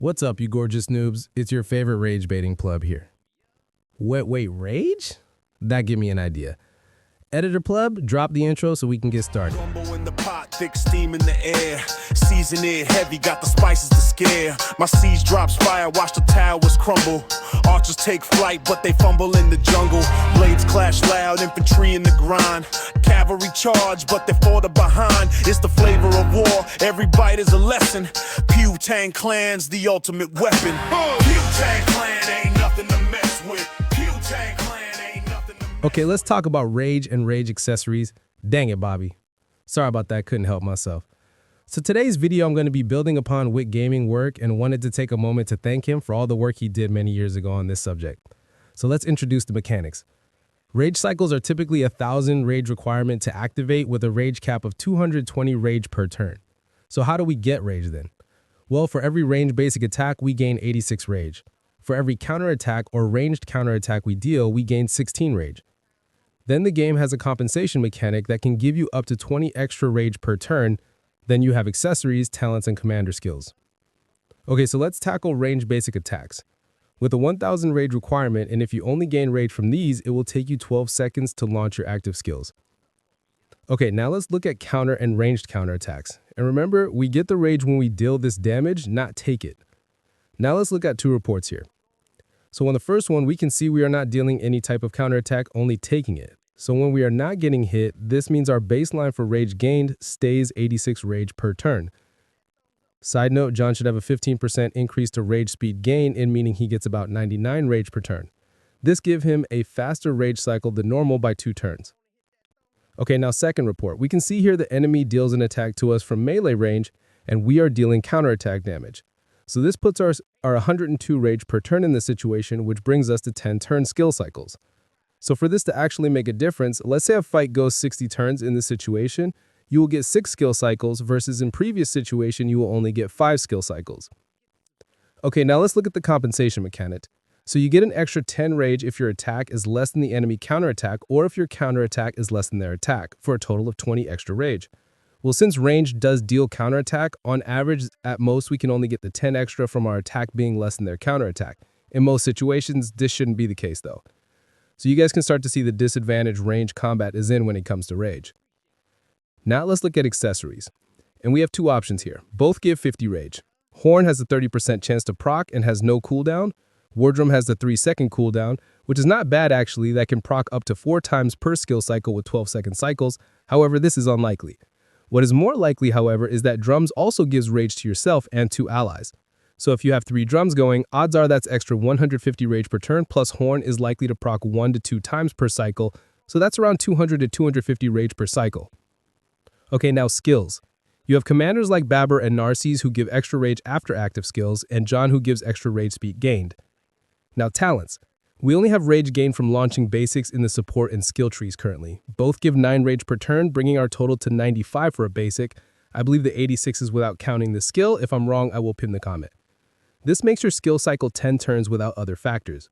What's up, you gorgeous noobs? It's your favorite rage baiting pleb here. Wait, rage? That give me an idea. Editor pleb, drop the intro so we can get started. Rumble in the pot, thick steam in the air. Season it heavy, got the spices to scare. My siege drops fire, watch the towers crumble. Archers take flight, but they fumble in the jungle. Blades clash loud, infantry in the grind. Cavalry charge, but they fall behind. It's the flavor of war, every bite is a lesson. Pew-Tang Clan's the ultimate weapon. Pew-Tang Clan ain't nothing to mess with. Pew-Tang Clan ain't nothing to mess with. Okay, let's talk about rage and rage accessories. Dang it, Bobby. Sorry about that, couldn't help myself. So today's video, I'm going to be building upon Wick Gaming work and wanted to take a moment to thank him for all the work he did many years ago on this subject. So let's introduce the mechanics. Rage cycles are typically 1,000 rage requirement to activate with a rage cap of 220 rage per turn. So how do we get rage then? Well, for every range basic attack, we gain 86 rage. For every counterattack or ranged counterattack we deal, we gain 16 rage. Then the game has a compensation mechanic that can give you up to 20 extra rage per turn. Then you have accessories, talents, and commander skills. Okay, so let's tackle range basic attacks. With a 1,000 rage requirement, and if you only gain rage from these, it will take you 12 seconds to launch your active skills. Okay, now let's look at counter and ranged counterattacks. And remember, we get the rage when we deal this damage, not take it. Now let's look at two reports here. So on the first one, we can see we are not dealing any type of counterattack, only taking it. So when we are not getting hit, this means our baseline for rage gained stays 86 rage per turn. Side note, John should have a 15% increase to rage speed gain, in meaning he gets about 99 rage per turn. This gives him a faster rage cycle than normal by 2 turns. Okay, now second report. We can see here the enemy deals an attack to us from melee range, and we are dealing counterattack damage. So this puts our 102 rage per turn in this situation, which brings us to 10 turn skill cycles. So for this to actually make a difference, let's say a fight goes 60 turns in this situation, you will get 6 skill cycles versus in previous situation, you will only get 5 skill cycles. Okay, now let's look at the compensation mechanic. So you get an extra 10 rage if your attack is less than the enemy counterattack or if your counterattack is less than their attack, for a total of 20 extra rage. Well, since range does deal counterattack, on average, at most, we can only get the 10 extra from our attack being less than their counterattack. In most situations, this shouldn't be the case though. So you guys can start to see the disadvantage range combat is in when it comes to rage. Now let's look at accessories. And we have two options here. Both give 50 rage. Horn has a 30% chance to proc and has no cooldown. Wardrum has the 3-second cooldown, which is not bad actually, that can proc up to 4 times per skill cycle with 12-second cycles. However, this is unlikely. What is more likely, however, is that drums also gives rage to yourself and to allies. So if you have 3 drums going, odds are that's extra 150 rage per turn, plus horn is likely to proc 1 to 2 times per cycle, so that's around 200 to 250 rage per cycle. Okay, now skills. You have commanders like Babur and Narses who give extra rage after active skills, and John who gives extra rage speed gained. Now talents. We only have rage gained from launching basics in the support and skill trees currently. Both give 9 rage per turn, bringing our total to 95 for a basic. I believe the 86 is without counting the skill. If I'm wrong, I will pin the comment. This makes your skill cycle 10 turns without other factors.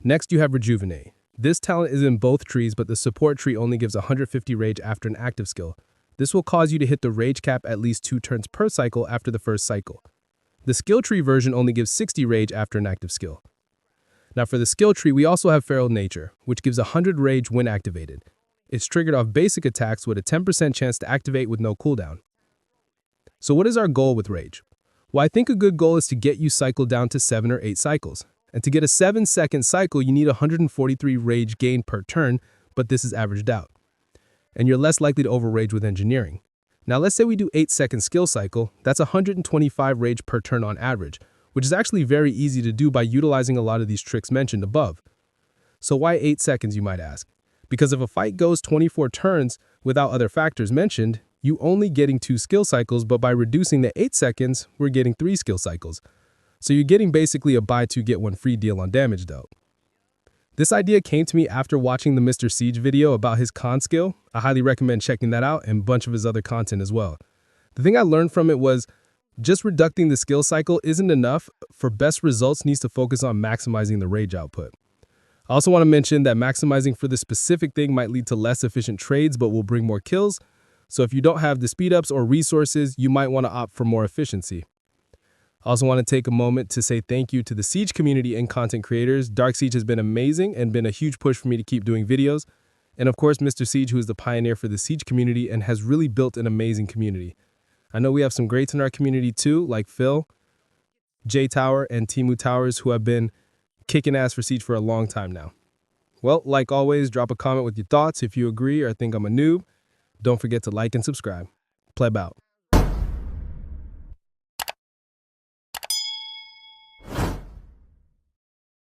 Next, you have Rejuvenate. This talent is in both trees, but the support tree only gives 150 rage after an active skill. This will cause you to hit the rage cap at least 2 turns per cycle after the first cycle. The skill tree version only gives 60 rage after an active skill. Now for the skill tree, we also have Feral Nature, which gives 100 rage when activated. It's triggered off basic attacks with a 10% chance to activate with no cooldown. So what is our goal with rage? Well, I think a good goal is to get you cycled down to 7 or 8 cycles. And to get a 7-second cycle, you need 143 rage gain per turn, but this is averaged out. And you're less likely to overrage with engineering. Now let's say we do 8-second skill cycle, that's 125 rage per turn on average, which is actually very easy to do by utilizing a lot of these tricks mentioned above. So why 8 seconds, you might ask? Because if a fight goes 24 turns without other factors mentioned, you only getting 2 skill cycles, but by reducing the 8 seconds, we're getting 3 skill cycles. So you're getting basically a buy 2 get 1 free deal on damage dealt. This idea came to me after watching the Mr. Siege video about his con skill. I highly recommend checking that out and a bunch of his other content as well. The thing I learned from it was just reducing the skill cycle isn't enough. For best results, needs to focus on maximizing the rage output. I also want to mention that maximizing for this specific thing might lead to less efficient trades, but will bring more kills. So if you don't have the speed ups or resources, you might want to opt for more efficiency. I also want to take a moment to say thank you to the Siege community and content creators. Dark Siege has been amazing and been a huge push for me to keep doing videos. And of course, Mr. Siege, who is the pioneer for the Siege community and has really built an amazing community. I know we have some greats in our community too, like Phil, J Tower, and Timu Towers, who have been kicking ass for Siege for a long time now. Well, like always, drop a comment with your thoughts if you agree or think I'm a noob. Don't forget to like and subscribe. Pleb out.